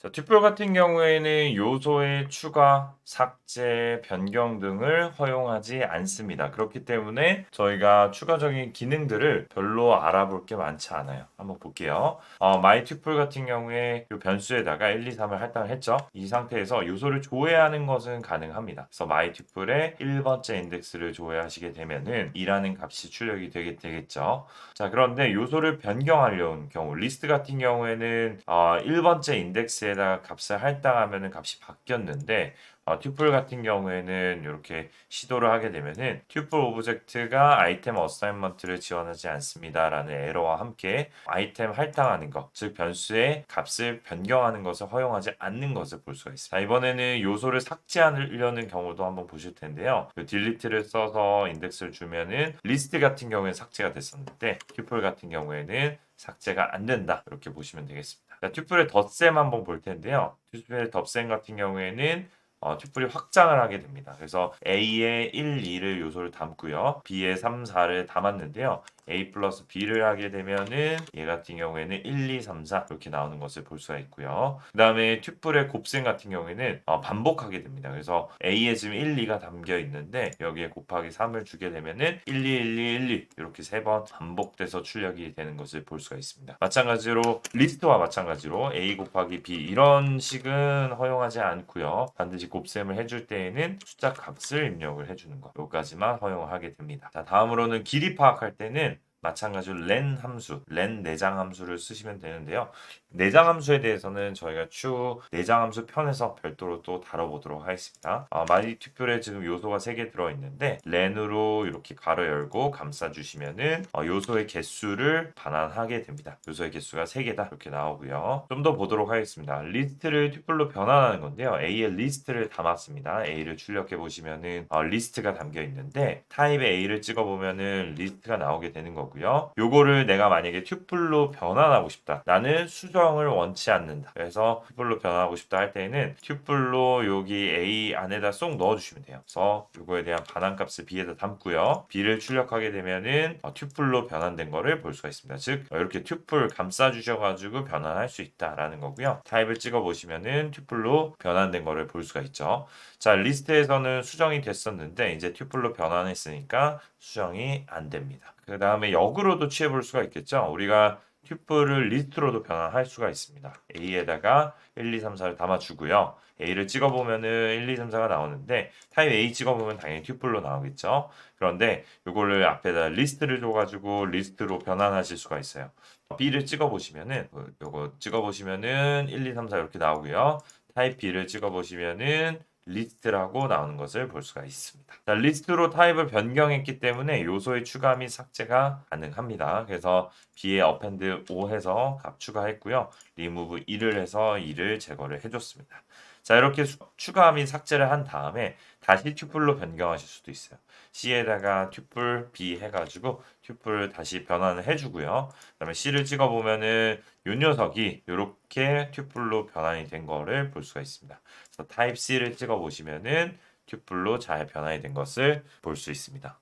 자, 튜플 같은 경우에는 요소의 추가, 삭제, 변경 등을 허용하지 않습니다. 그렇기 때문에 저희가 추가적인 기능들을 별로 알아볼 게 많지 않아요. 한번 볼게요. 마이튜플 같은 경우에 이 변수에다가 1, 2, 3을 할당을 했죠. 이 상태에서 요소를 조회하는 것은 가능합니다. 그래서 마이튜플의 1번째 인덱스를 조회하시게 되면은 2라는 값이 출력이 되겠죠. 자, 그런데 요소를 변경하려는 경우, 리스트 같은 경우에는 1번째 인덱스에다가 값을 할당하면은 값이 바뀌었는데 튜플 같은 경우에는 이렇게 시도를 하게 되면은 튜플 오브젝트가 아이템 어사인먼트를 지원하지 않습니다라는 에러와 함께 아이템 할당하는 것, 즉 변수의 값을 변경하는 것을 허용하지 않는 것을 볼 수가 있습니다. 자, 이번에는 요소를 삭제하려는 경우도 한번 보실 텐데요. 딜리트를 써서 인덱스를 주면은 리스트 같은 경우에는 삭제가 됐었는데 튜플 같은 경우에는 삭제가 안 된다. 이렇게 보시면 되겠습니다. 자, 튜플의 덧셈 한번 볼 텐데요. 튜플의 덧셈 같은 경우에는 튜플이 확장을 하게 됩니다. 그래서 A에 1, 2를 요소를 담고요. B에 3, 4를 담았는데요. A 플러스 B를 하게 되면은 얘 같은 경우에는 1, 2, 3, 4 이렇게 나오는 것을 볼 수가 있고요. 그 다음에 튜플의 곱셈 같은 경우에는 반복하게 됩니다. 그래서 A에 지금 1, 2가 담겨 있는데 여기에 곱하기 3을 주게 되면은 1, 2, 1, 2, 1, 2 이렇게 세 번 반복돼서 출력이 되는 것을 볼 수가 있습니다. 마찬가지로 리스트와 마찬가지로 A 곱하기 B 이런 식은 허용하지 않고요. 반드시 곱셈을 해줄 때에는 숫자 값을 입력을 해주는 것 여기까지만 허용하게 됩니다. 자, 다음으로는 길이 파악할 때는 마찬가지로 len 함수, len 내장 함수를 쓰시면 되는데요. 내장 함수에 대해서는 저희가 추후 내장 함수 편에서 별도로 또 다뤄보도록 하겠습니다. 마이튜플에 지금 요소가 3개 들어있는데 len으로 이렇게 가로 열고 감싸주시면은 요소의 개수를 반환하게 됩니다. 요소의 개수가 3개다 이렇게 나오고요. 좀 더 보도록 하겠습니다. 리스트를 튜플로 변환하는 건데요. A의 리스트를 담았습니다. A를 출력해 보시면은 리스트가 담겨 있는데 타입의 A를 찍어 보면은 리스트가 나오게 되는 거고요. 요거를 내가 만약에 튜플로 변환하고 싶다. 나는 수정을 원치 않는다. 그래서 튜플로 변환하고 싶다 할 때는 튜플로 여기 A 안에다 쏙 넣어 주시면 돼요. 그래서 요거에 대한 반환값을 B에다 담고요. B를 출력하게 되면은 튜플로 변환된 거를 볼 수가 있습니다. 즉 이렇게 튜플 감싸 주셔 가지고 변환할 수 있다라는 거고요. 타입을 찍어 보시면은 튜플로 변환된 거를 볼 수가 있죠. 자, 리스트에서는 수정이 됐었는데 이제 튜플로 변환했으니까 수정이 안 됩니다. 그 다음에 역으로도 취해 볼 수가 있겠죠. 우리가 튜플을 리스트로도 변환할 수가 있습니다. A에다가 1, 2, 3, 4를 담아주고요. A를 찍어보면은 1, 2, 3, 4가 나오는데 타입 A 찍어보면 당연히 튜플로 나오겠죠. 그런데 이거를 앞에다 리스트를 줘가지고 리스트로 변환하실 수가 있어요. B를 찍어보시면은 요거 찍어보시면은 1, 2, 3, 4 이렇게 나오고요. 타입 B를 찍어보시면은 리스트라고 나오는 것을 볼 수가 있습니다. 자, 리스트로 타입을 변경했기 때문에 요소의 추가 및 삭제가 가능합니다. 그래서 B에 append 5 해서 값 추가했고요. remove 1을 해서 2를 제거를 해줬습니다. 자, 이렇게 추가 및 삭제를 한 다음에 다시 튜플로 변경하실 수도 있어요. C에다가 튜플 B 해가지고 튜플 다시 변환을 해주고요. 그다음에 C를 찍어보면은 요 녀석이 이렇게 튜플로 변환이 된 거를 볼 수가 있습니다. 그래서 타입 C를 찍어 보시면은 튜플로 잘 변환이 된 것을 볼 수 있습니다.